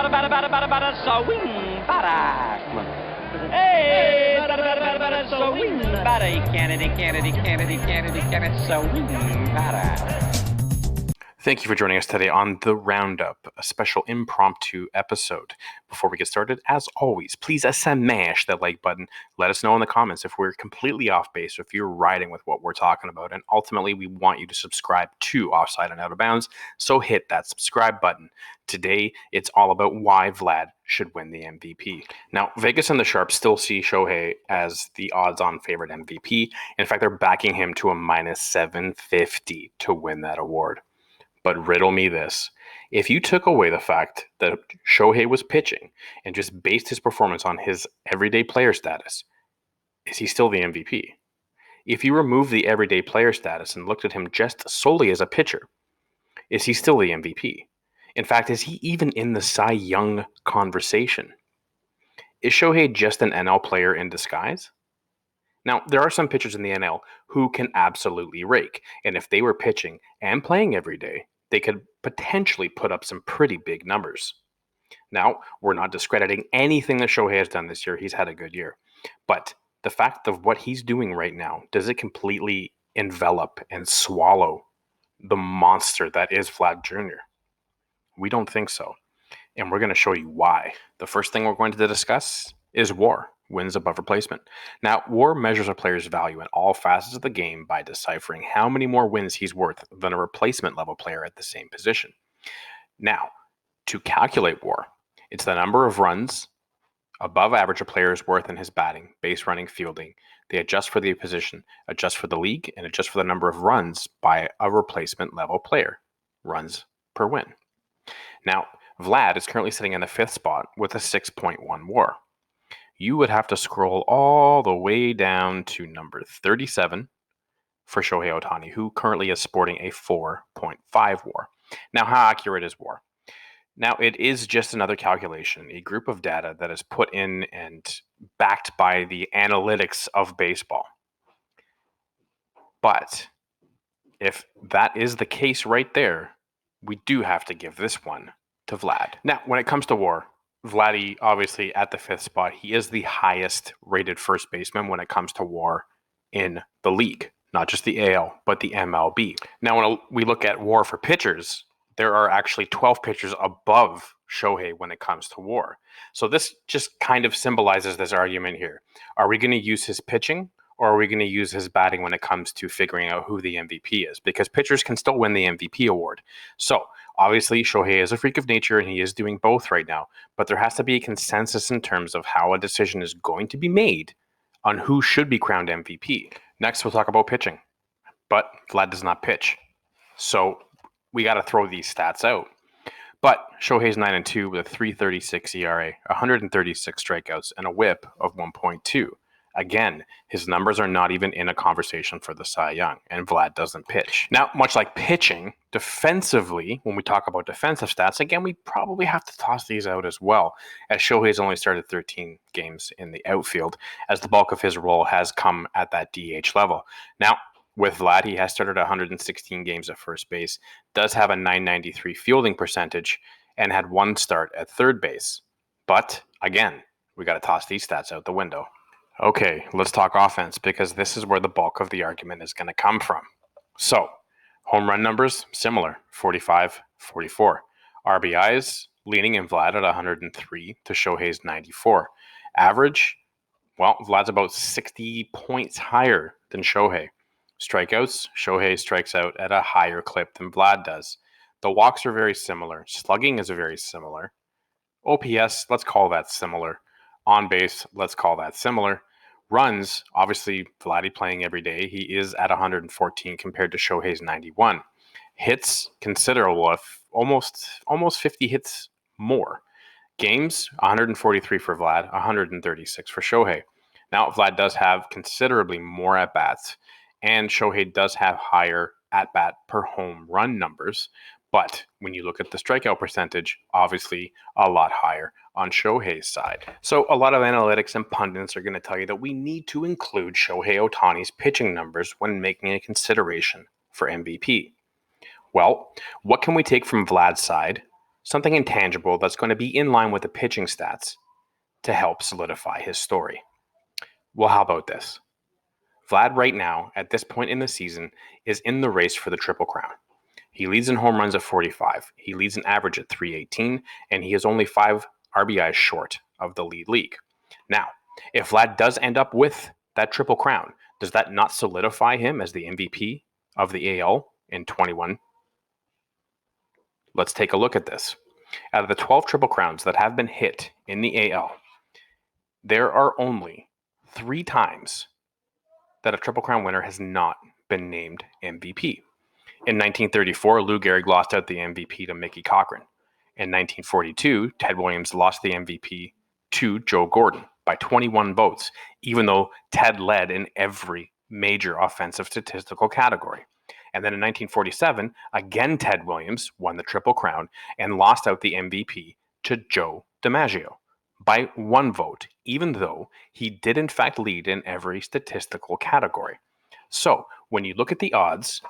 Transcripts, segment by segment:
swing, para. Hey, swing, para. Kennedy, swing, para. Thank you for joining us today on The Roundup, a special impromptu episode. Before we get started, as always, please smash that like button. Let us know in the comments if we're completely off base or if you're riding with what we're talking about. And ultimately, we want you to subscribe to Offside and Out of Bounds, so hit that subscribe button. Today, it's all about why Vlad should win the MVP. Now, Vegas and the Sharps still see Shohei as the odds-on favorite MVP. In fact, they're backing him to a minus 750 to win that award. But riddle me this. If you took away the fact that Shohei was pitching and just based his performance on his everyday player status, is he still the MVP? If you remove the everyday player status and looked at him just solely as a pitcher, is he still the MVP? In fact, is he even in the Cy Young conversation? Is Shohei just an NL player in disguise? Now, there are some pitchers in the NL who can absolutely rake, and if they were pitching and playing every day, they could potentially put up some pretty big numbers. Now, we're not discrediting anything that Shohei has done this year. He's had a good year. But the fact of what he's doing right now, does it completely envelop and swallow the monster that is Vlad Jr.? We don't think so. And we're going to show you why. The first thing we're going to discuss is WAR, wins above replacement. Now, WAR measures a player's value in all facets of the game by deciphering how many more wins he's worth than a replacement level player at the same position. Now, to calculate WAR, it's the number of runs above average a player is worth in his batting, base running, fielding. They adjust for the position, adjust for the league, and adjust for the number of runs by a replacement level player, runs per win. Now, Vlad is currently sitting in the 5th spot with a 6.1 WAR. You would have to scroll all the way down to number 37 for Shohei Ohtani, who currently is sporting a 4.5 WAR. Now, how accurate is WAR? Now, it is just another calculation, a group of data that is put in and backed by the analytics of baseball. But if that is the case right there, we do have to give this one to Vlad. Now, when it comes to WAR, Vladdy, obviously at the 5th spot, he is the highest rated first baseman when it comes to WAR in the league, not just the AL, but the MLB. Now, when we look at WAR for pitchers, there are actually 12 pitchers above Shohei when it comes to WAR. So this just kind of symbolizes this argument here. Are we going to use his pitching or are we going to use his batting when it comes to figuring out who the MVP is? Because pitchers can still win the MVP award. So obviously, Shohei is a freak of nature and he is doing both right now, but there has to be a consensus in terms of how a decision is going to be made on who should be crowned MVP. Next, we'll talk about pitching, but Vlad does not pitch. So we got to throw these stats out. But Shohei's 9-2 with a 3.36 ERA, 136 strikeouts, and a whip of 1.2. Again, his numbers are not even in a conversation for the Cy Young, and Vlad doesn't pitch. Now, much like pitching, defensively, when we talk about defensive stats, again, we probably have to toss these out as well, as Shohei's only started 13 games in the outfield, as the bulk of his role has come at that DH level. Now, with Vlad, he has started 116 games at first base, does have a .993 fielding percentage, and had one start at third base. But, again, we got to toss these stats out the window. Okay, let's talk offense because this is where the bulk of the argument is going to come from. So, home run numbers, similar, 45, 44. RBIs, leaning in Vlad at 103 to Shohei's 94. Average, well, Vlad's about 60 points higher than Shohei. Strikeouts, Shohei strikes out at a higher clip than Vlad does. The walks are very similar. Slugging is very similar. OPS, let's call that similar. On base, let's call that similar. Runs, obviously, Vladdy playing every day. He is at 114 compared to Shohei's 91. Hits, considerable, almost 50 hits more. Games, 143 for Vlad, 136 for Shohei. Now, Vlad does have considerably more at-bats, and Shohei does have higher at-bat per home run numbers. But when you look at the strikeout percentage, obviously a lot higher on Shohei's side. So a lot of analytics and pundits are going to tell you that we need to include Shohei Ohtani's pitching numbers when making a consideration for MVP. Well, what can we take from Vlad's side something intangible that's going to be in line with the pitching stats to help solidify his story. Well, how about this? Vlad right now, at this point in the season, is in the race for the Triple Crown. He leads in home runs at 45. He leads an average at 318, and he is only 5 RBIs short of the league. Now, if Vlad does end up with that Triple Crown, does that not solidify him as the MVP of the AL in 21? Let's take a look at this. Out of the 12 Triple Crowns that have been hit in the AL, there are only 3 times that a Triple Crown winner has not been named MVP. In 1934, Lou Gehrig lost out the MVP to Mickey Cochrane. In 1942, Ted Williams lost the MVP to Joe Gordon by 21 votes, even though Ted led in every major offensive statistical category. And then in 1947, again Ted Williams won the Triple Crown and lost out the MVP to Joe DiMaggio by 1 vote, even though he did in fact lead in every statistical category. So when you look at the odds,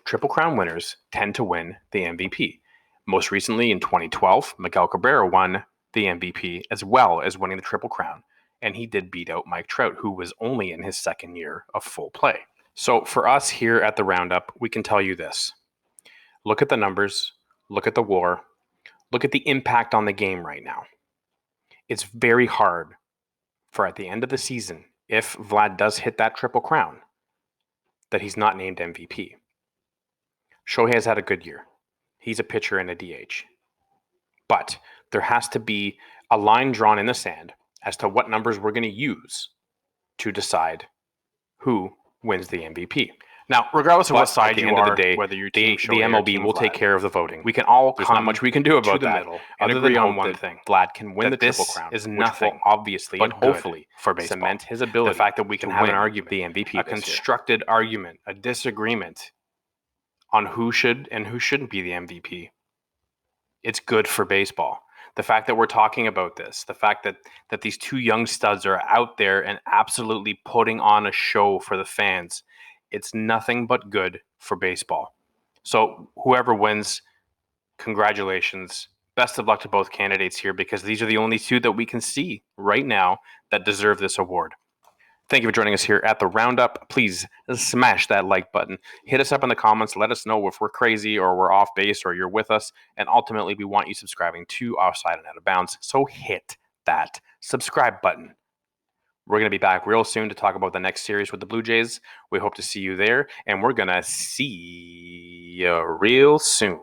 Triple Crown winners tend to win the MVP. Most recently in 2012, Miguel Cabrera won the MVP as well as winning the Triple Crown, and he did beat out Mike Trout, who was only in his second year of full play. So for us here at the Roundup, we can tell you this. Look at the numbers, look at the WAR, look at the impact on the game right now. It's very hard for at the end of the season, if Vlad does hit that Triple Crown, that he's not named MVP. Shohei has had a good year. He's a pitcher and a DH. But there has to be a line drawn in the sand as to what numbers we're going to use to decide who wins the MVP. Now, regardless of what side you are, whether you're the MLB will take care of the voting. We can all come. There's not much we can do about that. Middle, and agree on one thing: Vlad can win the Triple Crown. Is nothing, obviously, but hopefully for baseball. Cement his ability. The fact that we can have an argument, the MVP, a constructed argument, a disagreement on who should and who shouldn't be the MVP. It's good for baseball. The fact that we're talking about this, the fact that these 2 young studs are out there and absolutely putting on a show for the fans, it's nothing but good for baseball. So whoever wins, congratulations. Best of luck to both candidates here, because these are the only 2 that we can see right now that deserve this award. Thank you for joining us here at the Roundup. Please smash that like button. Hit us up in the comments. Let us know if we're crazy or we're off base or you're with us. And ultimately, we want you subscribing to Offside and Out of Bounds. So hit that subscribe button. We're going to be back real soon to talk about the next series with the Blue Jays. We hope to see you there. And we're going to see you real soon.